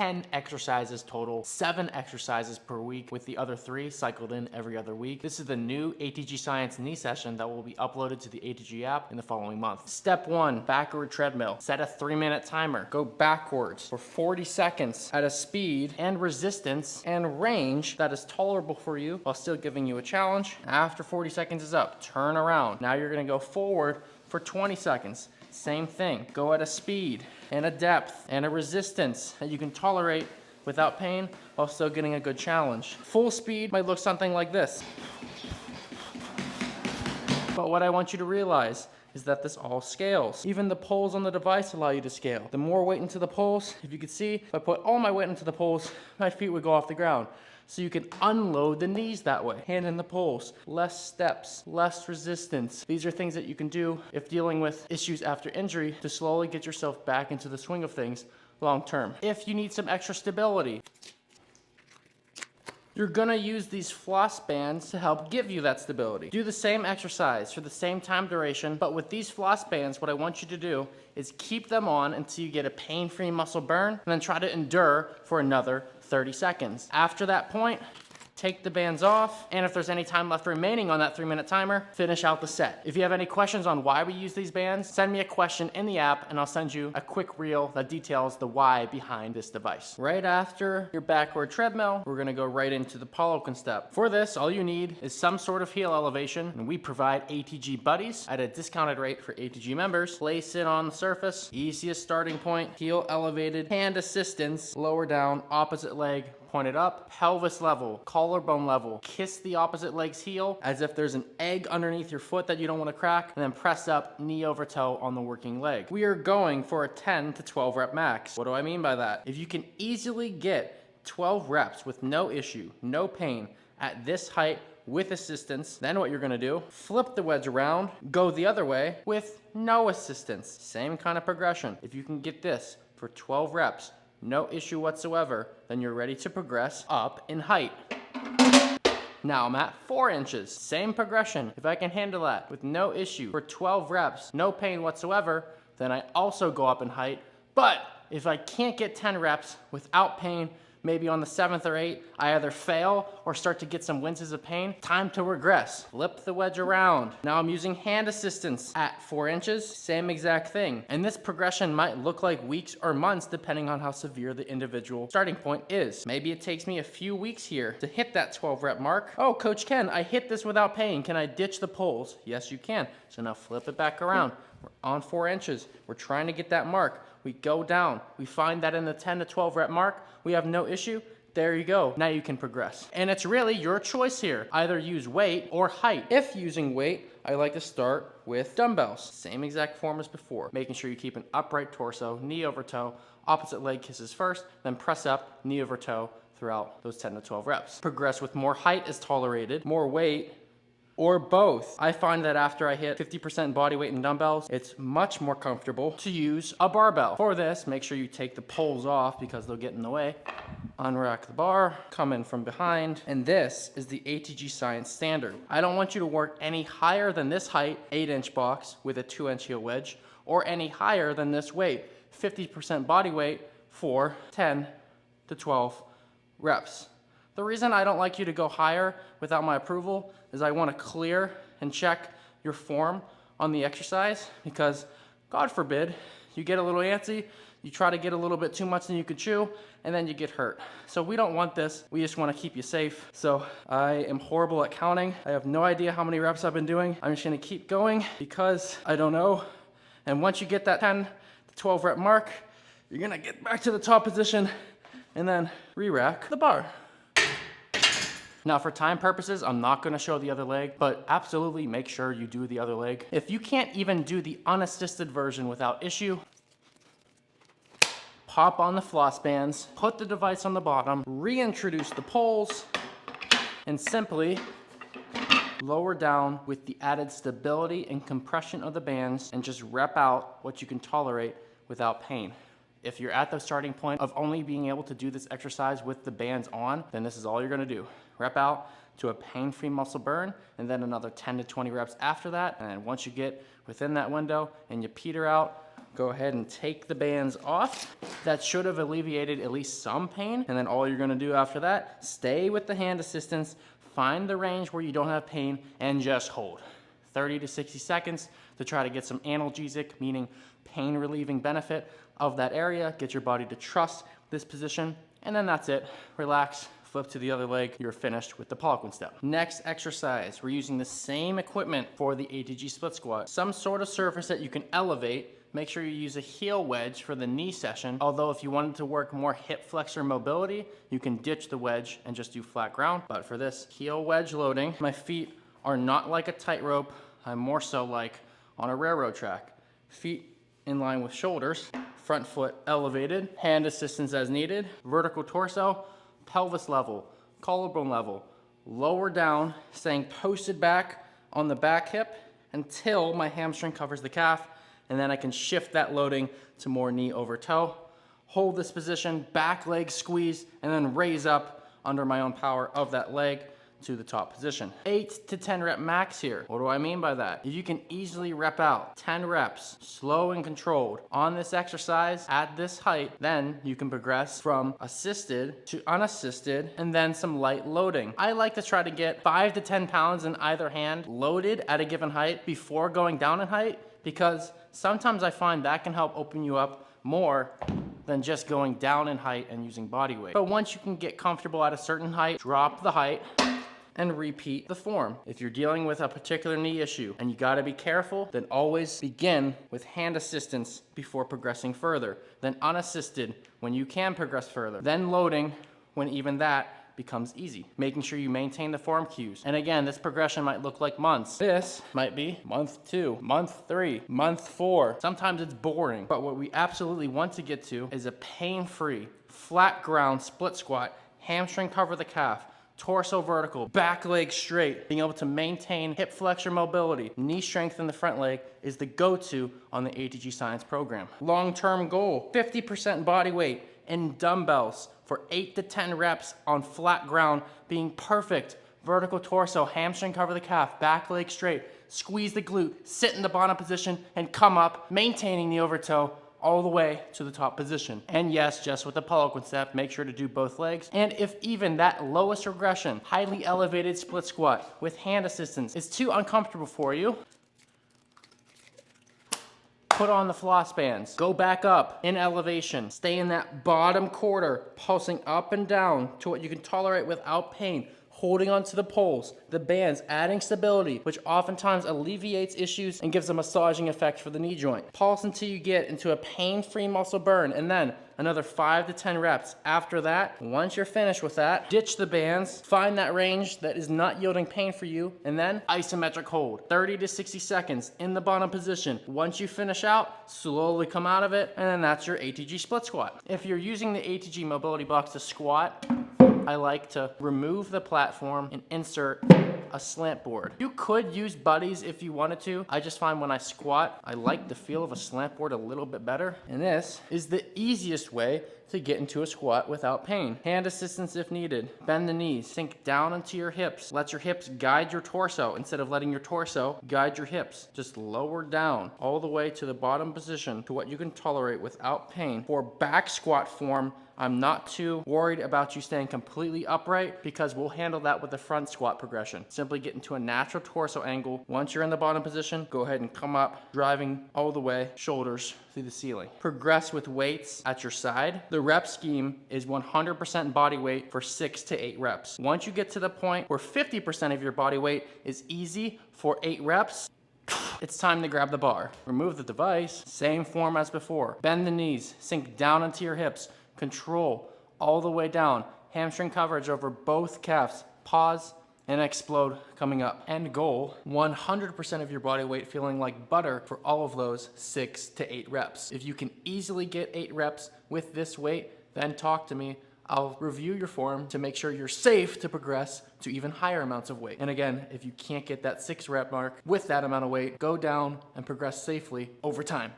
10 exercises total, 7 exercises per week with the other 3 cycled in every other week. This is the new ATG Science knee session that will be uploaded to the ATG app in the following month. Step 1, backward treadmill. Set a 3-minute timer. Go backwards for 40 seconds at a speed and resistance and range that is tolerable for you while still giving you a challenge. After 40 seconds is up, turn around. Now you're gonna go forward for 20 seconds. Same thing, go at a speed and a depth and a resistance that you can tolerate without pain while still getting a good challenge. Full speed might look something like this. But what I want you to realize is that this all scales. Even the poles on the device allow you to scale. The more weight into the poles, if you could see, if I put all my weight into the poles, my feet would go off the ground. So you can unload the knees that way. Hand in the poles, less steps, less resistance. These are things that you can do if dealing with issues after injury to slowly get yourself back into the swing of things long term. If you need some extra stability, you're gonna use these floss bands to help give you that stability. Do the same exercise for the same time duration, but with these floss bands, what I want you to do is keep them on until you get a pain-free muscle burn, and then try to endure for another 30 seconds. After that point, take the bands off, and if there's any time left remaining on that 3-minute timer, finish out the set. If you have any questions on why we use these bands, send me a question in the app and I'll send you a quick reel that details the why behind this device. Right after your backward treadmill, we're gonna go right into the Poliquin step. For this, all you need is some sort of heel elevation, and we provide ATG buddies at a discounted rate for ATG members. Place it on the surface, easiest starting point, heel elevated, hand assistance, lower down, opposite leg, pointed up, pelvis level, collarbone level. Kiss the opposite leg's heel as if there's an egg underneath your foot that you don't want to crack, and then press up knee over toe on the working leg. We are going for a 10 to 12 rep max. What do I mean by that? If you can easily get 12 reps with no issue, no pain, at this height with assistance, then what you're gonna do, flip the wedge around, go the other way with no assistance. Same kind of progression. If you can get this for 12 reps, no issue whatsoever, then you're ready to progress up in height. Now I'm at 4 inches, same progression. If I can handle that with no issue for 12 reps, no pain whatsoever, then I also go up in height. But if I can't get 10 reps without pain, maybe on the 7th or 8th, I either fail or start to get some winces of pain, time to regress. Flip the wedge around. Now I'm using hand assistance at 4 inches, same exact thing. And this progression might look like weeks or months depending on how severe the individual starting point is. Maybe it takes me a few weeks here to hit that 12 rep mark. Oh, Coach Ken, I hit this without pain. Can I ditch the poles? Yes, you can. So now flip it back around. We're on 4 inches. We're trying to get that mark. We go down. We find that in the 10 to 12 rep mark, we have no issue. There you go. Now you can progress. And it's really your choice here. Either use weight or height. If using weight, I like to start with dumbbells. Same exact form as before. Making sure you keep an upright torso, knee over toe, opposite leg kisses first, then press up, knee over toe throughout those 10 to 12 reps. Progress with more height as tolerated, more weight, or both. I find that after I hit 50% body weight in dumbbells, it's much more comfortable to use a barbell. For this, make sure you take the poles off because they'll get in the way. Unrack the bar, come in from behind, and this is the ATG Science standard. I don't want you to work any higher than this height, 8-inch box with a 2-inch heel wedge, or any higher than this weight, 50% body weight for 10 to 12 reps. The reason I don't like you to go higher without my approval is I want to clear and check your form on the exercise, because God forbid you get a little antsy, you try to get a little bit too much than you could chew, and then you get hurt. So we don't want this. We just want to keep you safe. So I am horrible at counting. I have no idea how many reps I've been doing. I'm just going to keep going because I don't know. And once you get that 10 to 12 rep mark, you're going to get back to the top position and then re-rack the bar. Now for time purposes, I'm not gonna show the other leg, but absolutely make sure you do the other leg. If you can't even do the unassisted version without issue, pop on the floss bands, put the device on the bottom, reintroduce the poles, and simply lower down with the added stability and compression of the bands, and just rep out what you can tolerate without pain. If you're at the starting point of only being able to do this exercise with the bands on, then this is all you're gonna do. Rep out to a pain-free muscle burn, and then another 10 to 20 reps after that. And then once you get within that window and you peter out, go ahead and take the bands off. That should have alleviated at least some pain. And then all you're gonna do after that, stay with the hand assistance, find the range where you don't have pain, and just hold. 30 to 60 seconds to try to get some analgesic, meaning pain relieving benefit of that area. Get your body to trust this position, and then that's it. Relax, flip to the other leg, you're finished with the Poliquin step. Next exercise, we're using the same equipment for the ATG split squat. Some sort of surface that you can elevate. Make sure you use a heel wedge for the knee session. Although if you wanted to work more hip flexor mobility, you can ditch the wedge and just do flat ground. But for this heel wedge loading, my feet are not like a tightrope. I'm more so like on a railroad track. Feet in line with shoulders, front foot elevated, hand assistance as needed, vertical torso, pelvis level, collarbone level, lower down, staying posted back on the back hip until my hamstring covers the calf, and then I can shift that loading to more knee over toe. Hold this position, back leg squeeze, and then raise up under my own power of that leg to the top position. 8 to 10 rep max here. What do I mean by that? If you can easily rep out 10 reps, slow and controlled on this exercise at this height, then you can progress from assisted to unassisted and then some light loading. I like to try to get 5 to 10 pounds in either hand loaded at a given height before going down in height, because sometimes I find that can help open you up more than just going down in height and using body weight. But once you can get comfortable at a certain height, drop the height and repeat the form. If you're dealing with a particular knee issue and you gotta be careful, then always begin with hand assistance before progressing further, then unassisted when you can progress further, then loading when even that becomes easy. Making sure you maintain the form cues. And again, this progression might look like months. This might be month 2, month 3, month 4. Sometimes it's boring, but what we absolutely want to get to is a pain-free, flat ground split squat, hamstring cover the calf, torso vertical, back leg straight. Being able to maintain hip flexor mobility, knee strength in the front leg is the go-to on the ATG Science program. Long-term goal, 50% body weight in dumbbells for 8 to 10 reps on flat ground, being perfect. Vertical torso, hamstring cover the calf, back leg straight, squeeze the glute, sit in the bottom position and come up, maintaining the overtoe all the way to the top position. And yes, just with the Poliquin step, make sure to do both legs. And if even that lowest regression, highly elevated split squat with hand assistance is too uncomfortable for you, put on the floss bands, go back up in elevation, stay in that bottom quarter, pulsing up and down to what you can tolerate without pain, holding onto the poles, the bands, adding stability, which oftentimes alleviates issues and gives a massaging effect for the knee joint. Pulse until you get into a pain-free muscle burn, and then another 5 to 10 reps. After that, once you're finished with that, ditch the bands, find that range that is not yielding pain for you, and then isometric hold. 30 to 60 seconds in the bottom position. Once you finish out, slowly come out of it, and then that's your ATG split squat. If you're using the ATG mobility box to squat, I like to remove the platform and insert a slant board. You could use buddies if you wanted to. I just find when I squat, I like the feel of a slant board a little bit better. And this is the easiest way to get into a squat without pain. Hand assistance if needed. Bend the knees, sink down into your hips. Let your hips guide your torso instead of letting your torso guide your hips. Just lower down all the way to the bottom position to what you can tolerate without pain. For back squat form, I'm not too worried about you staying completely upright because we'll handle that with the front squat progression. Simply get into a natural torso angle. Once you're in the bottom position, go ahead and come up, driving all the way, shoulders through the ceiling. Progress with weights at your side. The rep scheme is 100% body weight for 6 to 8 reps. Once you get to the point where 50% of your body weight is easy for 8 reps, it's time to grab the bar. Remove the device, same form as before. Bend the knees, sink down into your hips. Control all the way down. Hamstring coverage over both calves. Pause and explode coming up. End goal, 100% of your body weight feeling like butter for all of those 6 to 8 reps. If you can easily get 8 reps with this weight, then talk to me. I'll review your form to make sure you're safe to progress to even higher amounts of weight. And again, if you can't get that 6 rep mark with that amount of weight, go down and progress safely over time.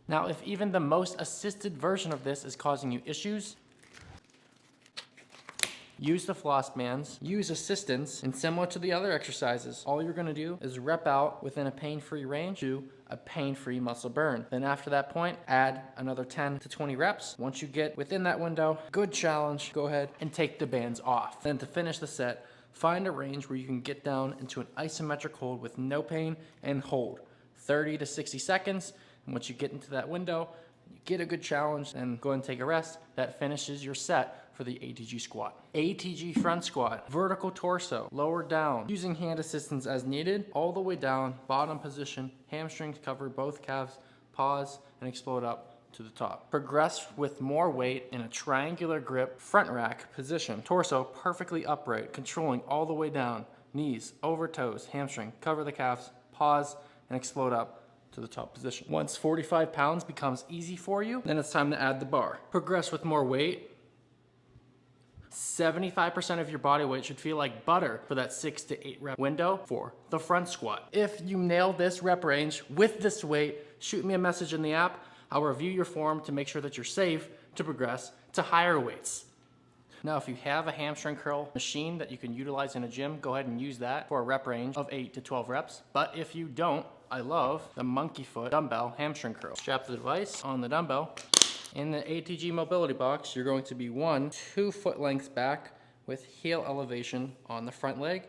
Now, if even the most assisted version of this is causing you issues, Use the floss bands, use assistance, and similar to the other exercises, all you're gonna do is rep out within a pain-free range to a pain-free muscle burn. Then after that point, add another 10 to 20 reps. Once you get within that window, good challenge, go ahead and take the bands off. Then to finish the set, find a range where you can get down into an isometric hold with no pain and hold 30 to 60 seconds. And once you get into that window, you get a good challenge, and go ahead and take a rest. That finishes your set for the ATG squat. ATG front squat, vertical torso, lower down, using hand assistance as needed, all the way down, bottom position, hamstrings cover both calves, pause, and explode up to the top. Progress with more weight in a triangular grip front rack position. Torso perfectly upright, controlling all the way down, knees over toes, hamstring, cover the calves, pause, and explode up to the top position. Once 45 pounds becomes easy for you, then it's time to add the bar. Progress with more weight. 75% of your body weight should feel like butter for that 6 to 8 rep window for the front squat. If you nail this rep range with this weight, shoot me a message in the app. I'll review your form to make sure that you're safe to progress to higher weights. Now, if you have a hamstring curl machine that you can utilize in a gym, go ahead and use that for a rep range of 8 to 12 reps. But if you don't, I love the monkey foot dumbbell hamstring curl. Strap the device on the dumbbell. In the ATG mobility box, you're going to be 2 foot lengths back with heel elevation on the front leg,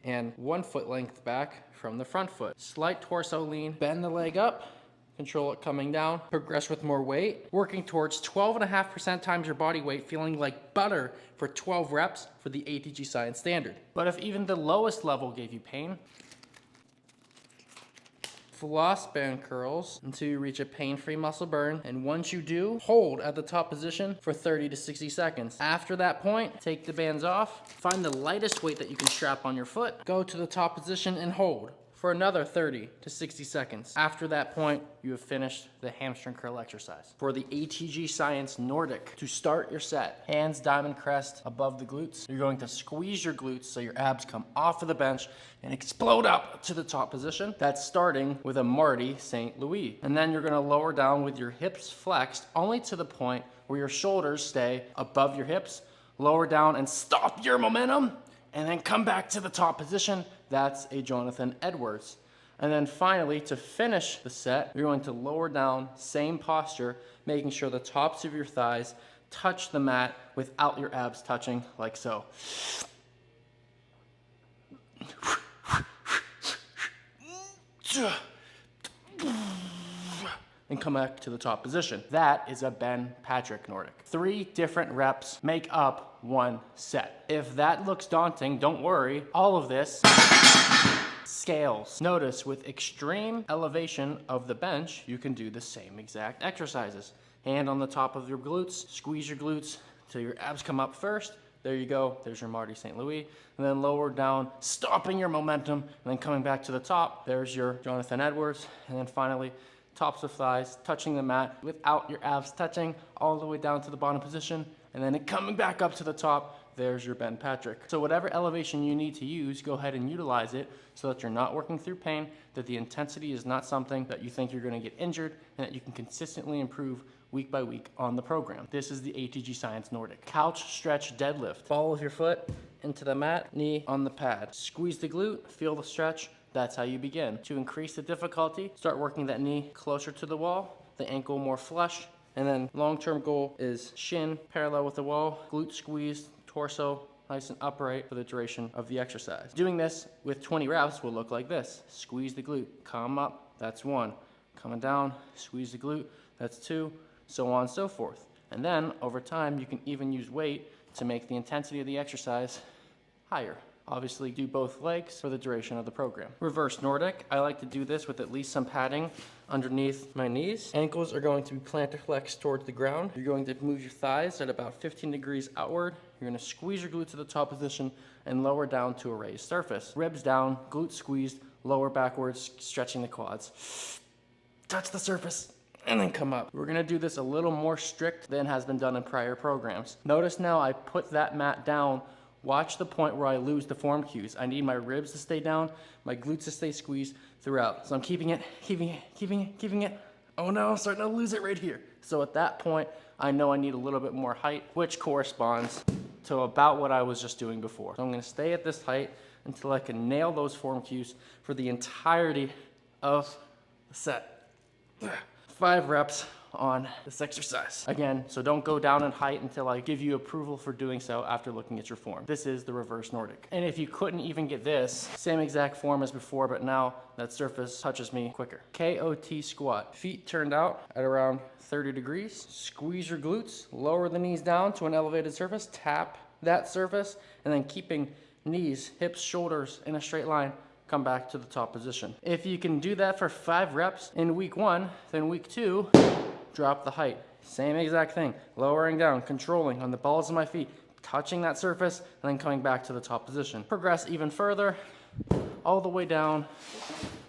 and 1 foot length back from the front foot. Slight torso lean, bend the leg up, control it coming down, progress with more weight, working towards 12.5% times your body weight, feeling like butter for 12 reps for the ATG science standard. But if even the lowest level gave you pain, floss band curls until you reach a pain-free muscle burn, and once you do, hold at the top position for 30 to 60 seconds. After that point, take the bands off, find the lightest weight that you can strap on your foot, go to the top position and hold for another 30 to 60 seconds. After that point, you have finished the hamstring curl exercise. For the ATG Science Nordic, to start your set, hands diamond crest above the glutes. You're going to squeeze your glutes so your abs come off of the bench and explode up to the top position. That's starting with a Marty St. Louis. And then you're gonna lower down with your hips flexed only to the point where your shoulders stay above your hips. Lower down and stop your momentum, and then come back to the top position. That's a Jonathan Edwards. And then finally, to finish the set, you're going to lower down, same posture, making sure the tops of your thighs touch the mat without your abs touching, like so. And come back to the top position. That is a Ben Patrick Nordic. 3 different reps make up 1 set. If that looks daunting, don't worry. All of this scales. Notice with extreme elevation of the bench, you can do the same exact exercises. Hand on the top of your glutes, squeeze your glutes till your abs come up first. There you go, there's your Marty St. Louis. And then lower down, stopping your momentum, and then coming back to the top. There's your Jonathan Edwards. And then finally, tops of thighs touching the mat without your abs touching, all the way down to the bottom position, and then coming back up to the top. There's your Ben Patrick. So whatever elevation you need to use, go ahead and utilize it so that you're not working through pain, that the intensity is not something that you think you're gonna get injured, and that you can consistently improve week by week on the program. This is the ATG Science Nordic. Couch stretch deadlift. Ball of your foot into the mat, knee on the pad. Squeeze the glute, feel the stretch. That's how you begin. To increase the difficulty, start working that knee closer to the wall, the ankle more flush, and then long-term goal is shin parallel with the wall, glute squeezed, torso nice and upright for the duration of the exercise. Doing this with 20 reps will look like this. Squeeze the glute, come up, that's 1. Coming down, squeeze the glute, that's 2, so on and so forth. And then over time, you can even use weight to make the intensity of the exercise higher. Obviously, do both legs for the duration of the program. Reverse Nordic. I like to do this with at least some padding underneath my knees. Ankles are going to be plantar flexed towards the ground. You're going to move your thighs at about 15 degrees outward. You're going to squeeze your glute to the top position and lower down to a raised surface. Ribs down, glute squeezed, lower backwards, stretching the quads. Touch the surface, and then come up. We're gonna do this a little more strict than has been done in prior programs. Notice now I put that mat down. Watch the point where I lose the form cues. I need my ribs to stay down, my glutes to stay squeezed throughout. So I'm keeping it. Oh no, I'm starting to lose it right here. So at that point, I know I need a little bit more height, which corresponds to about what I was just doing before. So I'm gonna stay at this height until I can nail those form cues for the entirety of the set. 5 reps on this exercise. Again, so don't go down in height until I give you approval for doing so after looking at your form. This is the reverse Nordic. And if you couldn't even get this, same exact form as before, but now that surface touches me quicker. KOT squat. Feet turned out at around 30 degrees. Squeeze your glutes, lower the knees down to an elevated surface, tap that surface, and then keeping knees, hips, shoulders in a straight line, come back to the top position. If you can do that for 5 reps in week 1, then week 2, drop the height. Same exact thing, lowering down, controlling on the balls of my feet, touching that surface, and then coming back to the top position. Progress even further, all the way down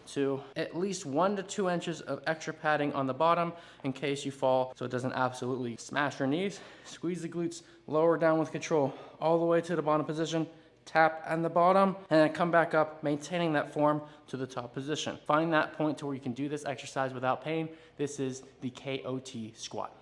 to at least 1 to 2 inches of extra padding on the bottom in case you fall, so it doesn't absolutely smash your knees. Squeeze the glutes, lower down with control, all the way to the bottom position, tap on the bottom, and then come back up, maintaining that form to the top position. Find that point to where you can do this exercise without pain. This is the KOT squat.